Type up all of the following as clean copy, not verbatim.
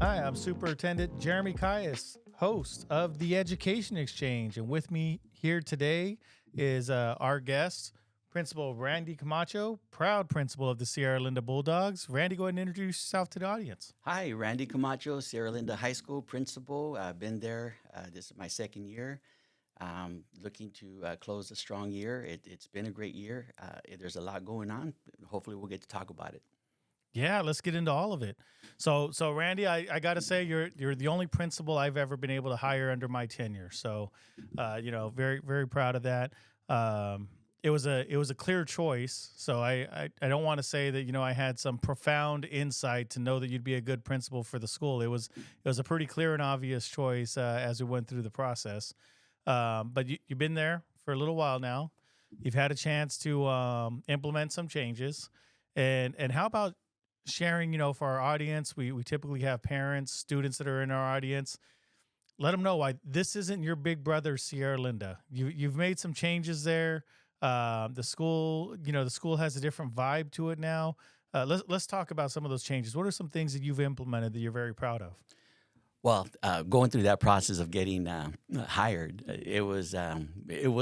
Hi, I'm Superintendent Jeremy Calles, host of the Education Exchange. And with me here today is our guest, Principal Randy Camacho, proud principal of the Sierra Linda Bulldogs. Randy, go ahead and introduce yourself to the audience. Hi, Randy Camacho, Sierra Linda High School principal. I've been there. This is my second year. Looking to close a strong year. It's been a great year. There's a lot going on. Hopefully, we'll get to talk about it. Yeah, let's get into all of it. So Randy, I got to say you're the only principal I've ever been able to hire under my tenure. So, very very proud of that. It was a clear choice. So I don't want to say that I had some profound insight to know that you'd be a good principal for the school. It was a pretty clear and obvious choice as we went through the process. But you've been there for a little while now. You've had a chance to implement some changes, and how about sharing, for our audience, we typically have parents, students that are in our audience. Let them know why this isn't your big brother, Sierra Linda. You've made some changes there. The school has a different vibe to it now. Let's talk about some of those changes. What are some things that you've implemented that you're very proud of? Well, going through that process of getting hired, it was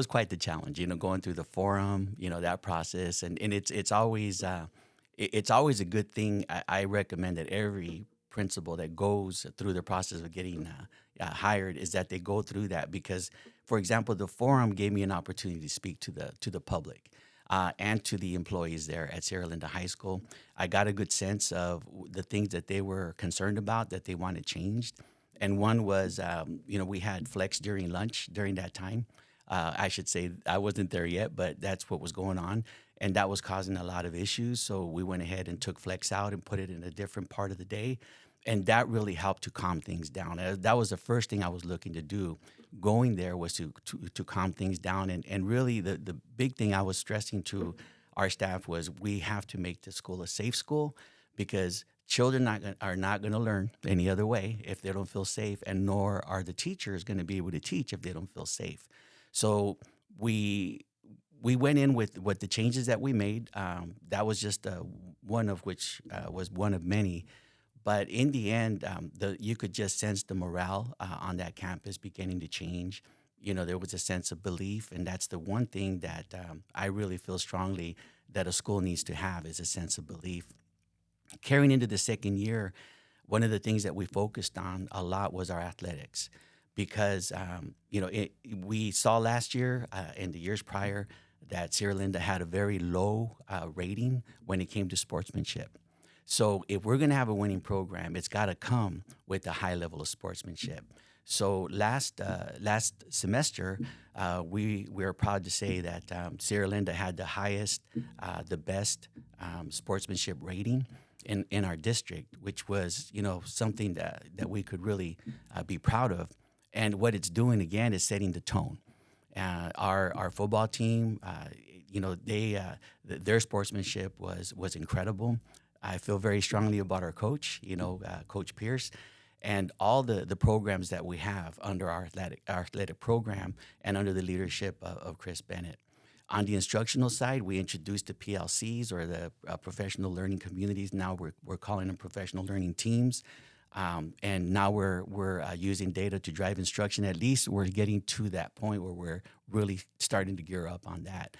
quite the challenge. Going through the forum, that process, and it's always a good thing. I recommend that every principal that goes through the process of getting hired is that they go through that because, for example, the forum gave me an opportunity to speak to the public and to the employees there at Sierra Linda High School. I got a good sense of the things that they were concerned about that they wanted changed, and one was, we had flex during lunch during that time. I should say I wasn't there yet, but that's what was going on. And that was causing a lot of issues. So we went ahead and took flex out and put it in a different part of the day. And that really helped to calm things down. That was the first thing I was looking to do. Going there was to calm things down. And really the big thing I was stressing to our staff was we have to make the school a safe school because children are not going to learn any other way if they don't feel safe, and nor are the teachers going to be able to teach if they don't feel safe. So we went in with the changes that we made. That was just one of which was one of many. But in the end, you could just sense the morale on that campus beginning to change. There was a sense of belief, and that's the one thing that I really feel strongly that a school needs to have is a sense of belief. Carrying into the second year, one of the things that we focused on a lot was our athletics because, we saw last year and the years prior that Sierra Linda had a very low rating when it came to sportsmanship. So if we're going to have a winning program, it's got to come with a high level of sportsmanship. So last semester, we are proud to say that Sierra Linda had the highest, the best sportsmanship rating in our district, which was something that we could really be proud of. And what it's doing again is setting the tone. Our football team, their sportsmanship was incredible. I feel very strongly about our coach, Coach Pierce, and all the programs that we have under our athletic program and under the leadership of Chris Bennett. On the instructional side, we introduced the PLCs or the professional learning communities. Now we're calling them professional learning teams. And now we're using data to drive instruction. At least we're getting to that point where we're really starting to gear up on that.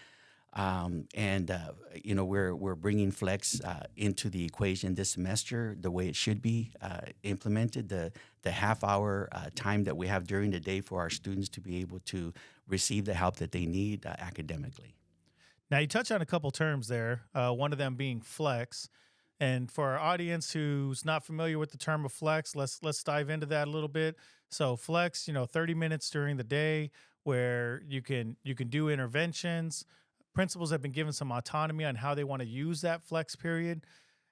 We're bringing flex into the equation this semester the way it should be implemented. The half-hour time that we have during the day for our students to be able to receive the help that they need academically. Now you touch on a couple terms there. One of them being flex. And for our audience who's not familiar with the term of flex, let's dive into that a little bit. So flex, 30 minutes during the day where you can do interventions. Principals have been given some autonomy on how they want to use that flex period.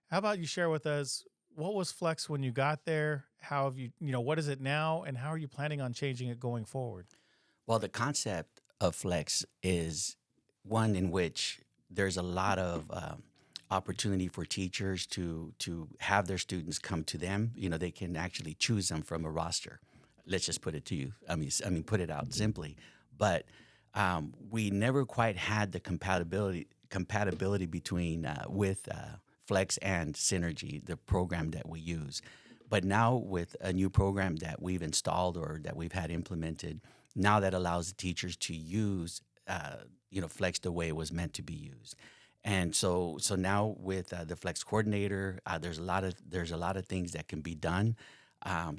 How about you share with us what was flex when you got there? How have you, what is it now, and how are you planning on changing it going forward? Well, the concept of flex is one in which there's a lot of opportunity for teachers to have their students come to them. They can actually choose them from a roster. Let's just put it to you. Put it out simply. But we never quite had the compatibility between with Flex and Synergy, the program that we use. But now with a new program that we've installed or that we've had implemented, now that allows the teachers to use, Flex the way it was meant to be used. And so now with the Flex coordinator, there's a lot of things that can be done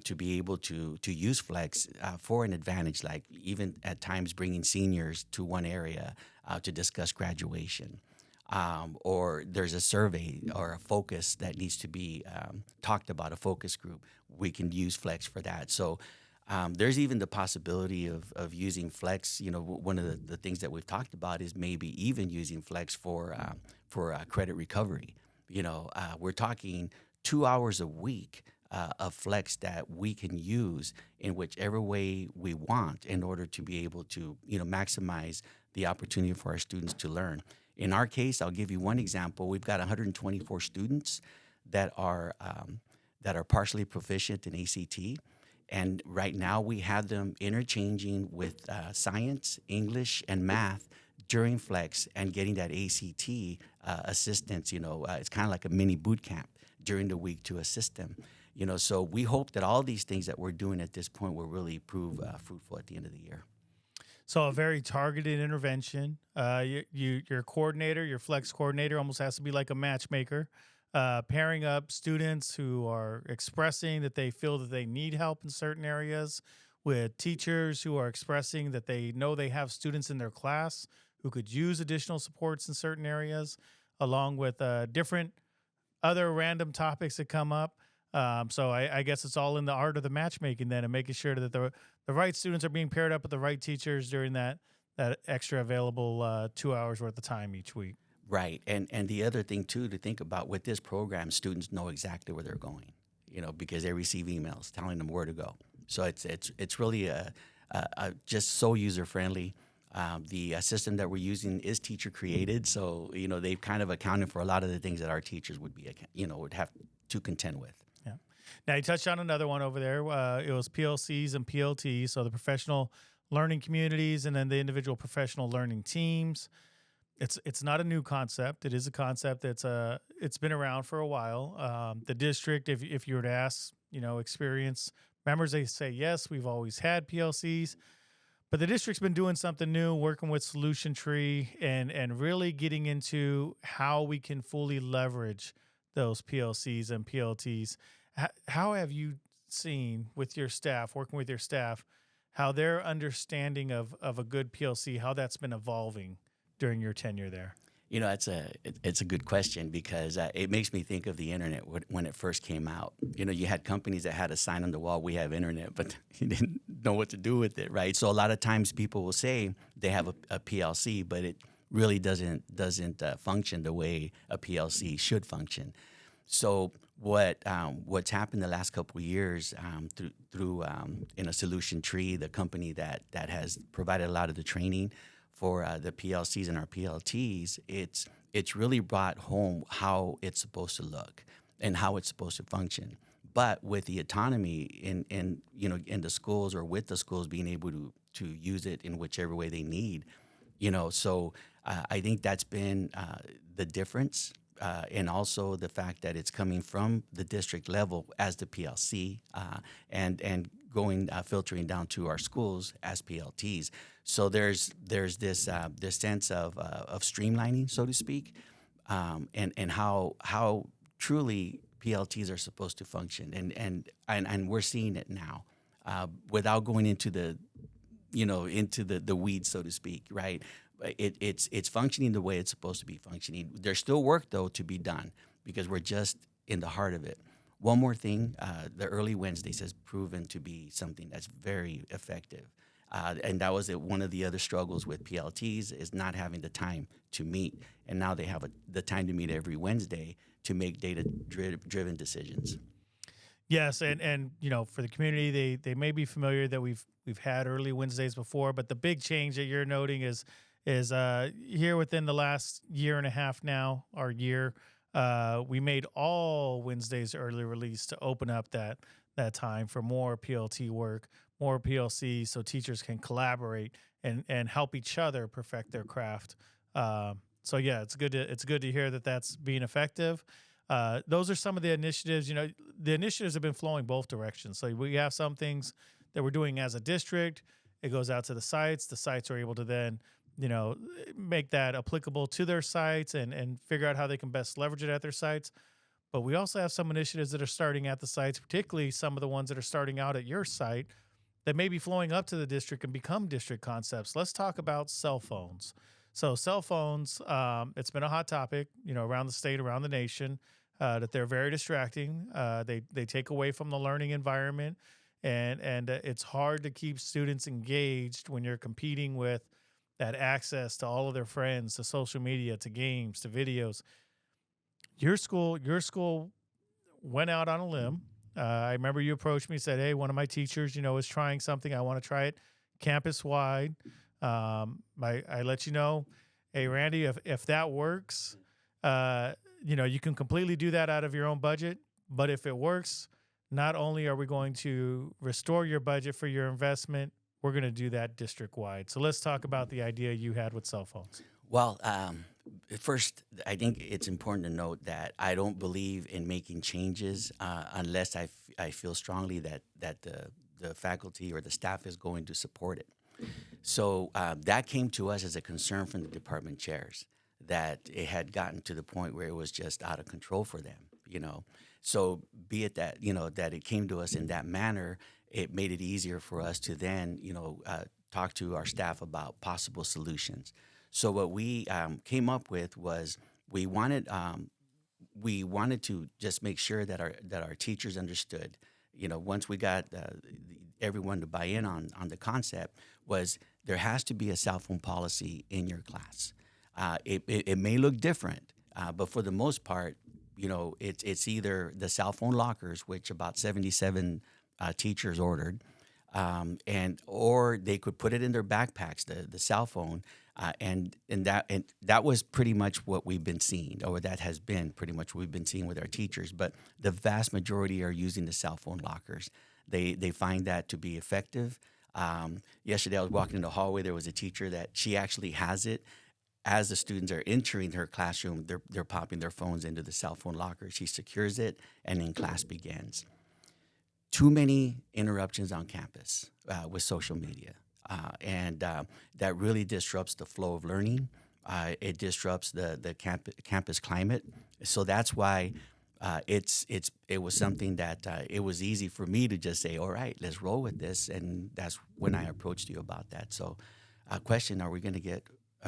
to be able to use Flex for an advantage, like even at times bringing seniors to one area to discuss graduation. Or there's a survey or a focus that needs to be talked about, a focus group. We can use Flex for that. So there's even the possibility of using Flex. One of the things that we've talked about is maybe even using Flex for credit recovery. We're talking 2 hours a week of Flex that we can use in whichever way we want in order to be able to maximize the opportunity for our students to learn. In our case, I'll give you one example. We've got 124 students that are partially proficient in ACT. And right now we have them interchanging with science, English, and math during Flex and getting that ACT assistance. It's kind of like a mini boot camp during the week to assist them. So we hope that all these things that we're doing at this point will really prove fruitful at the end of the year. So a very targeted intervention. Your coordinator, your Flex coordinator, almost has to be like a matchmaker, pairing up students who are expressing that they feel that they need help in certain areas with teachers who are expressing that they know they have students in their class who could use additional supports in certain areas, along with different other random topics that come up. So I guess it's all in the art of the matchmaking then, and making sure that the right students are being paired up with the right teachers during that extra available 2 hours worth of time each week. Right. And the other thing, too, to think about with this program, students know exactly where they're going, because they receive emails telling them where to go. So it's really just so user-friendly. The system that we're using is teacher-created, so, they've kind of accounted for a lot of the things that our teachers would have to contend with. Yeah. Now, you touched on another one over there. It was PLCs and PLTs, so the professional learning communities and then the individual professional learning teams. It's not a new concept. It is a concept that's it's been around for a while. The district, if you were to ask, experienced members, they say, yes, we've always had PLCs. But the district's been doing something new, working with Solution Tree and really getting into how we can fully leverage those PLCs and PLTs. How have you seen with your staff, working with your staff, how their understanding of a good PLC, how that's been evolving during your tenure there? It's a good question because it makes me think of the internet when it first came out. You had companies that had a sign on the wall, "We have internet," but you didn't know what to do with it, right? So a lot of times people will say they have a PLC, but it really doesn't function the way a PLC should function. So what's happened the last couple of years through in a Solution Tree, the company that has provided a lot of the training for the PLCs and our PLTs, it's really brought home how it's supposed to look and how it's supposed to function. But with the autonomy in the schools or with the schools being able to use it in whichever way they need, so I think that's been the difference. And also the fact that it's coming from the district level as the PLC and going filtering down to our schools as PLTs. So there's this sense of streamlining, so to speak, and how truly PLTs are supposed to function, and we're seeing it now without going into the weeds, so to speak, right? It's functioning the way it's supposed to be functioning. There's still work, though, to be done because we're just in the heart of it. One more thing, the early Wednesdays has proven to be something that's very effective. And that was one of the other struggles with PLTs is not having the time to meet. And now they have the time to meet every Wednesday to make data-driven decisions. Yes, and for the community, they may be familiar that we've had early Wednesdays before, but the big change that you're noting is here within the last year and a half now, our year, we made all Wednesdays early release to open up that time for more PLT work, more PLC, so teachers can collaborate and help each other perfect their craft. So yeah, it's good to hear that that's being effective. Those are some of the initiatives. The initiatives have been flowing both directions. So we have some things that we're doing as a district. It goes out to the sites. The sites are able to then, make that applicable to their sites and figure out how they can best leverage it at their sites. But we also have some initiatives that are starting at the sites, particularly some of the ones that are starting out at your site that may be flowing up to the district and become district concepts. Let's talk about cell phones. So cell phones, it's been a hot topic, around the state, around the nation, that they're very distracting. They take away from the learning environment, and it's hard to keep students engaged when you're competing with that access to all of their friends, to social media, to games, to videos. Your school went out on a limb. I remember you approached me and said, hey, one of my teachers, is trying something. I want to try it campus wide. I let you know, hey, Randy, if that works, you can completely do that out of your own budget. But if it works, not only are we going to restore your budget for your investment, we're going to do that district wide. So let's talk about the idea you had with cell phones. Well, first, I think it's important to note that I don't believe in making changes unless I feel strongly that the faculty or the staff is going to support it. So that came to us as a concern from the department chairs, that it had gotten to the point where it was just out of control for them, So be it that, that it came to us in that manner, it made it easier for us to then, talk to our staff about possible solutions. So what we came up with was we wanted to just make sure that our teachers understood. Once we got everyone to buy in on the concept, was there has to be a cell phone policy in your class. It may look different, but for the most part, it's either the cell phone lockers, which about 77 teachers ordered, or they could put it in their backpacks, the cell phone. And that was pretty much what we've been seeing, or that has been pretty much what we've been seeing with our teachers. But the vast majority are using the cell phone lockers. They find that to be effective. Yesterday I was walking in the hallway. There was a teacher that she actually has it. As the students are entering her classroom, they're popping their phones into the cell phone locker. She secures it, and then class begins. Too many interruptions on campus with social media. And that really disrupts the flow of learning. It disrupts the campus climate. So that's why it was something that it was easy for me to just say, all right, let's roll with this. And that's when I approached you about that. So question, are we going to get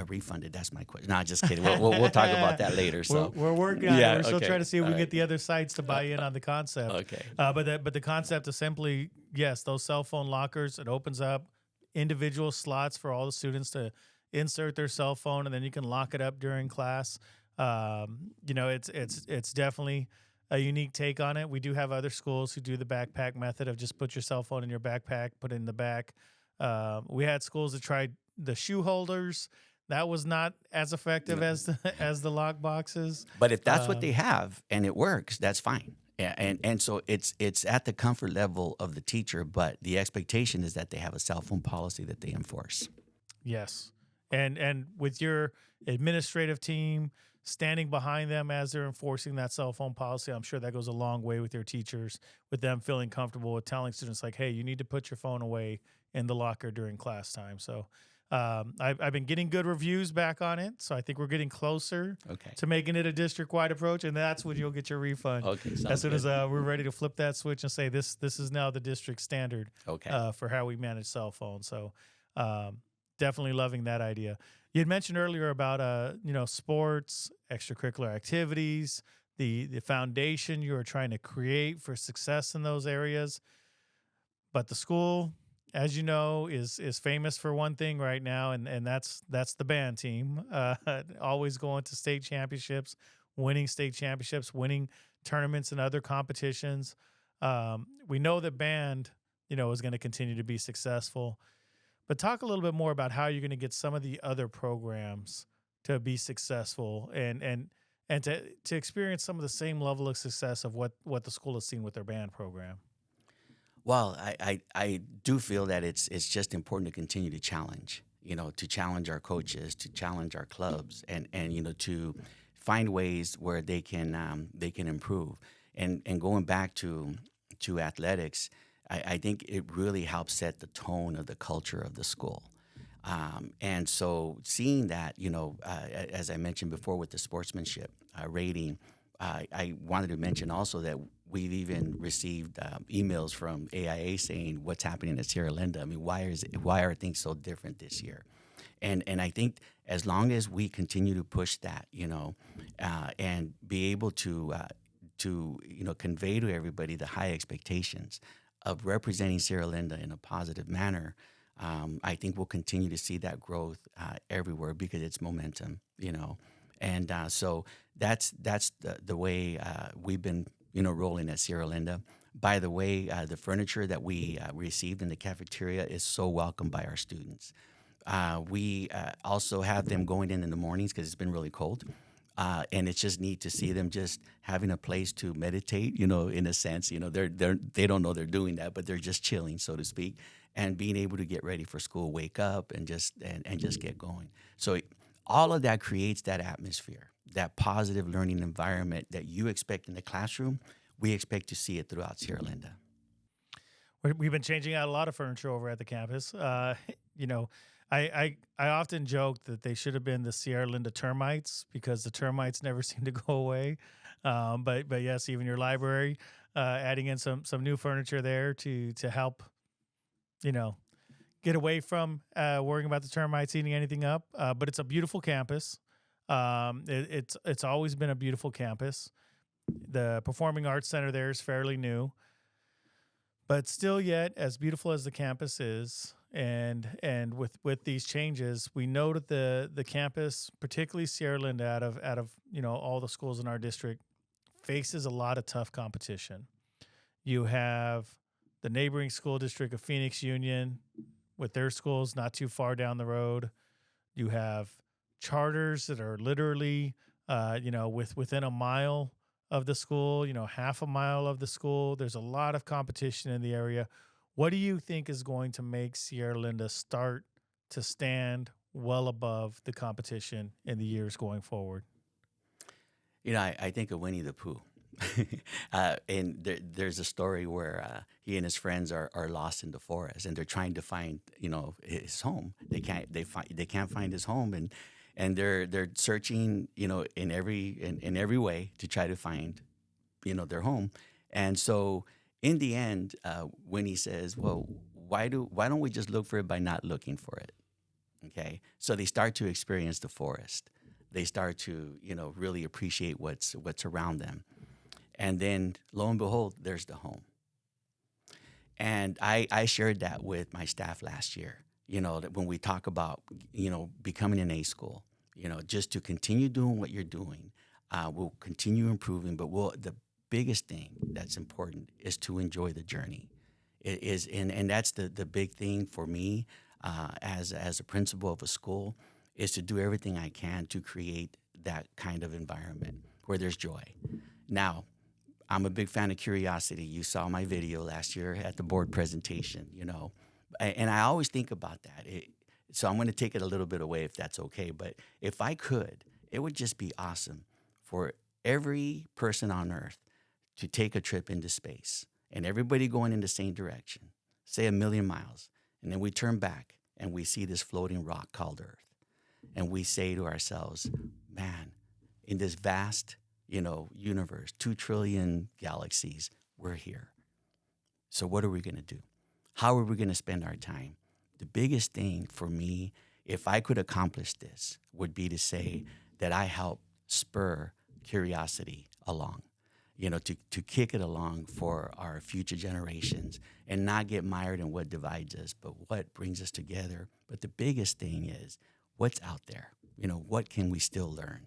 refunded? That's my question. No, just kidding. We'll talk about that later. So we're working on it. We're still okay. trying to see if we can All get the other sites to buy in on the concept. Okay. But the concept is simply, yes, those cell phone lockers, it opens up individual slots for all the students to insert their cell phone, and then you can lock it up during class. It's definitely a unique take on it. We do have other schools who do the backpack method of just put your cell phone in your backpack, put it in the back. We had schools that tried the shoe holders. That was not as effective as the lock boxes. But if that's what they have and it works, that's fine. Yeah, and so it's at the comfort level of the teacher, but the expectation is that they have a cell phone policy that they enforce. Yes, and with your administrative team standing behind them as they're enforcing that cell phone policy, I'm sure that goes a long way with your teachers, with them feeling comfortable with telling students like, hey, you need to put your phone away in the locker during class time. So I've been getting good reviews back on it, so I think we're getting closer to making it a district-wide approach, and that's when you'll get your refund. Okay, as soon as we're ready to flip that switch and say this is now the district standard for how we manage cell phones. So definitely loving that idea. You had mentioned earlier about sports, extracurricular activities, the foundation you are trying to create for success in those areas, but the school, as you know, is famous for one thing right now, and that's the band team. Always going to state championships, winning state championships, winning tournaments and other competitions. We know that band, is going to continue to be successful. But talk a little bit more about how you're going to get some of the other programs to be successful and to experience some of the same level of success of what the school has seen with their band program. Well, I do feel that it's just important to continue to challenge, to challenge our coaches, to challenge our clubs, and to find ways where they can improve. And going back to athletics, I think it really helps set the tone of the culture of the school. And so seeing that, as I mentioned before with the sportsmanship rating, I wanted to mention also that we've even received emails from AIA saying what's happening at Sierra Linda. I mean, why are things so different this year? And I think as long as we continue to push that, and be able to convey to everybody the high expectations of representing Sierra Linda in a positive manner, I think we'll continue to see that growth everywhere because it's momentum, and so that's the way we've been, rolling at Sierra Linda. By the way, the furniture that we received in the cafeteria is so welcomed by our students. We also have them going in the mornings because it's been really cold. And it's just neat to see them just having a place to meditate, in a sense. They don't know they're doing that, but they're just chilling, so to speak, and being able to get ready for school, wake up, and just get going. So all of that creates that atmosphere, that positive learning environment that you expect in the classroom. We expect to see it throughout Sierra Linda. We've been changing out a lot of furniture over at the campus. You know, I often joke that they should have been the Sierra Linda termites because the termites never seem to go away. But yes, even your library, adding in some new furniture there to help, you know, get away from worrying about the termites eating anything up. But it's a beautiful campus. It's always been a beautiful campus. The Performing Arts Center there is fairly new, but still yet as beautiful as the campus is, and with these changes, we know that the campus, particularly Sierra Linda, out of all the schools in our district, faces a lot of tough competition. You have the neighboring school district of Phoenix Union with their schools not too far down the road. You have charters that are literally within a mile of the school, half a mile of the school. There's a lot of competition in the area. What do you think is going to make Sierra Linda start to stand above the competition in the years going forward? I think of Winnie the Pooh. And there's a story where he and his friends are lost in the forest and they're trying to find, his home. They can't find his home, and they're searching, in every way to try to find, their home. And so in the end, when he says, "Well, why don't we just look for it by not looking for it?" Okay, so they start to experience the forest. They start to, really appreciate what's around them, and then lo and behold, there's the home. And I shared that with my staff last year. That when we talk about, becoming an A school, just to continue doing what you're doing, we'll continue improving, but the biggest thing that's important is to enjoy the journey. It is, and that's the big thing for me, as a principal of a school, is to do everything I can to create that kind of environment where there's joy. Now, I'm a big fan of curiosity. You saw my video last year at the board presentation, and I always think about that. So I'm going to take it a little bit away if that's okay. But if I could, it would just be awesome for every person on Earth to take a trip into space and everybody going in the same direction, say 1,000,000 miles. And then we turn back and we see this floating rock called Earth. And we say to ourselves, man, in this vast, universe, 2 trillion galaxies, we're here. So what are we going to do? How are we going to spend our time? The biggest thing for me, if I could accomplish this, would be to say that I help spur curiosity along, to kick it along for our future generations and not get mired in what divides us, but what brings us together. But the biggest thing is what's out there, what can we still learn?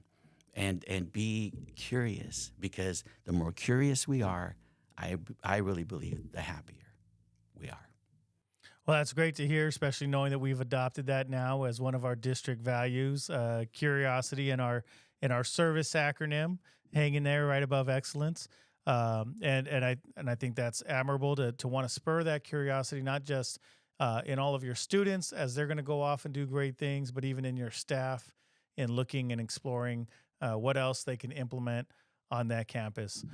And be curious, because the more curious we are, I really believe the happier we are. Well, that's great to hear, especially knowing that we've adopted that now as one of our district values, curiosity in our service acronym, hanging there right above excellence. And I think that's admirable to want to spur that curiosity, not just in all of your students as they're going to go off and do great things, but even in your staff in looking and exploring what else they can implement on that campus.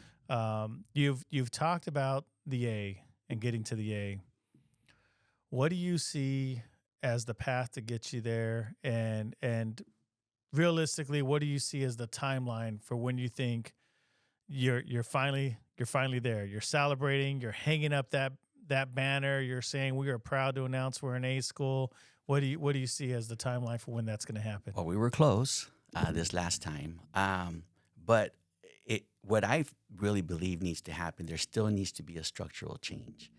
You've talked about the A and getting to the A. What do you see as the path to get you there? And realistically, what do you see as the timeline for when you think you're finally there? You're celebrating. You're hanging up that banner. You're saying we are proud to announce we're an A school. What do you see as the timeline for when that's going to happen? Well, we were close this last time, but what I really believe needs to happen, there still needs to be a structural change,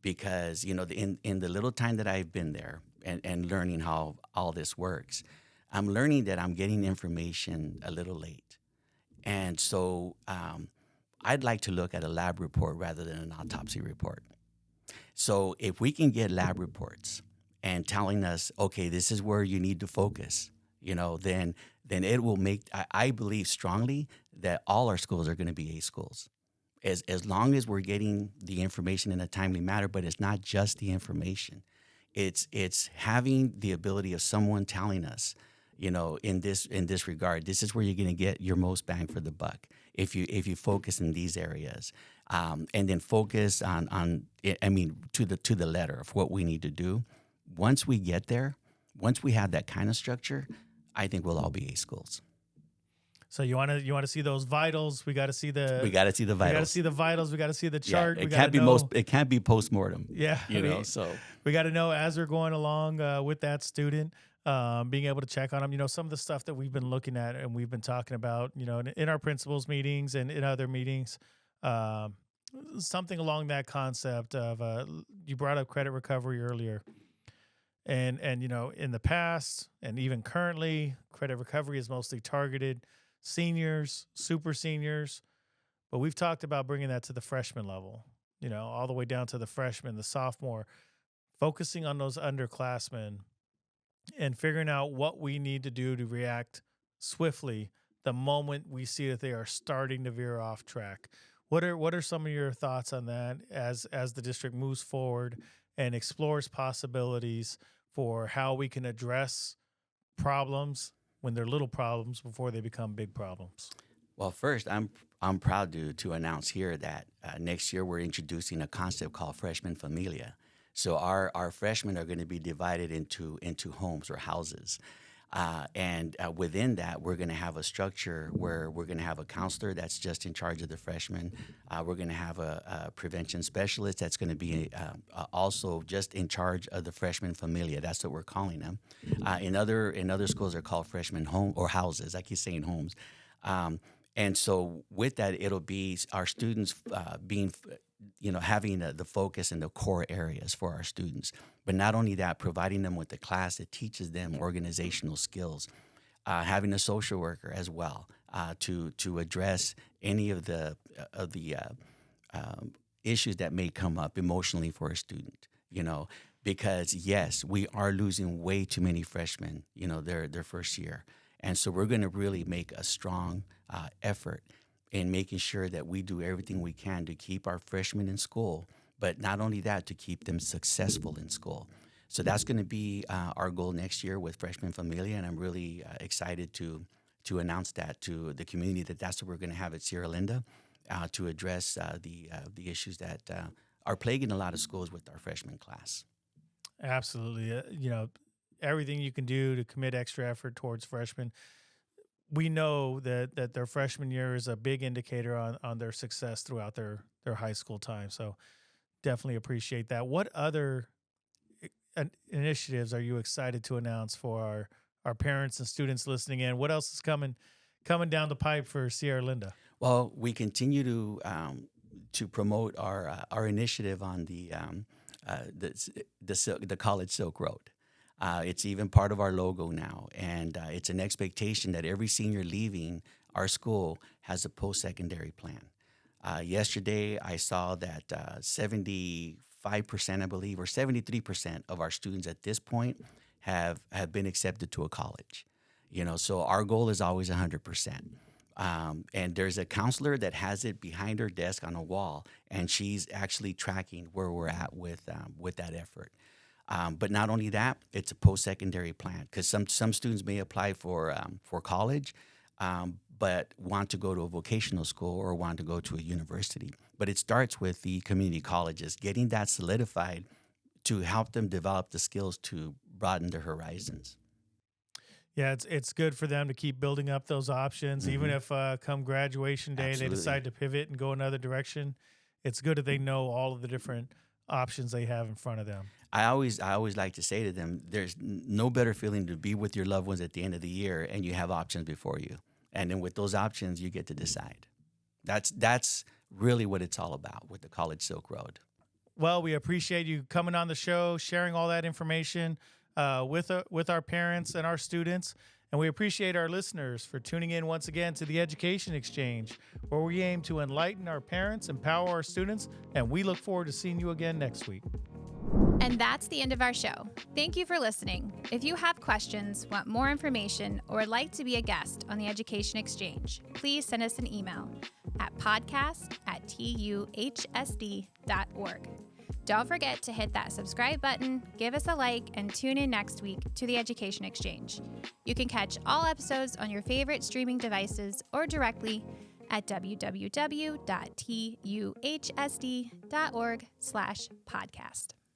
because in the little time that I've been there and learning how all this works, I'm learning that I'm getting information a little late, and so I'd like to look at a lab report rather than an autopsy report. So if we can get lab reports and telling us, okay, this is where you need to focus, then it will make, I believe strongly that all our schools are going to be A schools. As long as we're getting the information in a timely manner, but it's not just the information. It's having the ability of someone telling us, in this regard, this is where you're going to get your most bang for the buck if you focus in these areas, and then focus on to the letter of what we need to do. Once we get there, once we have that kind of structure, I think we'll all be A schools. So you want to see those vitals? We got to see the We got to see the vitals. We got to see the vitals. We got to see the chart. Yeah, we can't be know, it can't be postmortem. Yeah, So we got to know as we're going along with that student, being able to check on them. Some of the stuff that we've been looking at and we've been talking about, in our principals meetings and in other meetings, something along that concept of you brought up credit recovery earlier. And in the past and even currently, credit recovery is mostly targeted seniors, super seniors, but we've talked about bringing that to the freshman level, all the way down to the freshman, the sophomore, focusing on those underclassmen and figuring out what we need to do to react swiftly the moment we see that they are starting to veer off track. What are some of your thoughts on that as the district moves forward and explores possibilities for how we can address problems when they're little problems before they become big problems? Well, first, I'm proud to announce here that next year we're introducing a concept called Freshman Familia. So our freshmen are going to be divided into homes or houses. And within that, we're going to have a structure where we're going to have a counselor that's just in charge of the freshmen. We're going to have a prevention specialist that's going to be also just in charge of the freshman familia. That's what we're calling them. In other schools, they're called freshman home or houses. I keep saying homes. And so with that, it'll be our students having the focus in the core areas for our students. But not only that, providing them with the class that teaches them organizational skills, having a social worker as well to address any of the issues that may come up emotionally for a student. Because yes, we are losing way too many freshmen. Their first year, and so we're going to really make a strong effort in making sure that we do everything we can to keep our freshmen in school, but not only that, to keep them successful in school. So that's going to be our goal next year with Freshman Familia, and I'm really excited to announce that to the community that's what we're going to have at Sierra Linda to address the issues that are plaguing a lot of schools with our freshman class. Absolutely. Everything you can do to commit extra effort towards freshmen. We know that their freshman year is a big indicator on their success throughout their high school time. So definitely appreciate that. What other initiatives are you excited to announce for our parents and students listening in? What else is coming down the pipe for Sierra Linda? Well, we continue to promote our initiative on the College Silk Road. It's even part of our logo now, and it's an expectation that every senior leaving our school has a post-secondary plan. Yesterday, I saw that 75%, I believe, or 73% of our students at this point have been accepted to a college. So our goal is always 100%. And there's a counselor that has it behind her desk on a wall, and she's actually tracking where we're at with that effort. But not only that, it's a post-secondary plan because some students may apply for college, but want to go to a vocational school or want to go to a university. But it starts with the community colleges, getting that solidified to help them develop the skills to broaden their horizons. Yeah, it's good for them to keep building up those options, even if come graduation day Absolutely. they decide to pivot and go another direction. It's good that they know all of the different options they have in front of them. I always like to say to them, there's no better feeling to be with your loved ones at the end of the year and you have options before you. And then with those options, you get to decide. That's really what it's all about with the College Silk Road. Well, we appreciate you coming on the show, sharing all that information with our parents and our students. And we appreciate our listeners for tuning in once again to the Education Exchange, where we aim to enlighten our parents, empower our students, and we look forward to seeing you again next week. And that's the end of our show. Thank you for listening. If you have questions, want more information, or would like to be a guest on the Education Exchange, please send us an email at podcast@tuhsd.org. Don't forget to hit that subscribe button, give us a like, and tune in next week to the Education Exchange. You can catch all episodes on your favorite streaming devices or directly at www.tuhsd.org/podcast.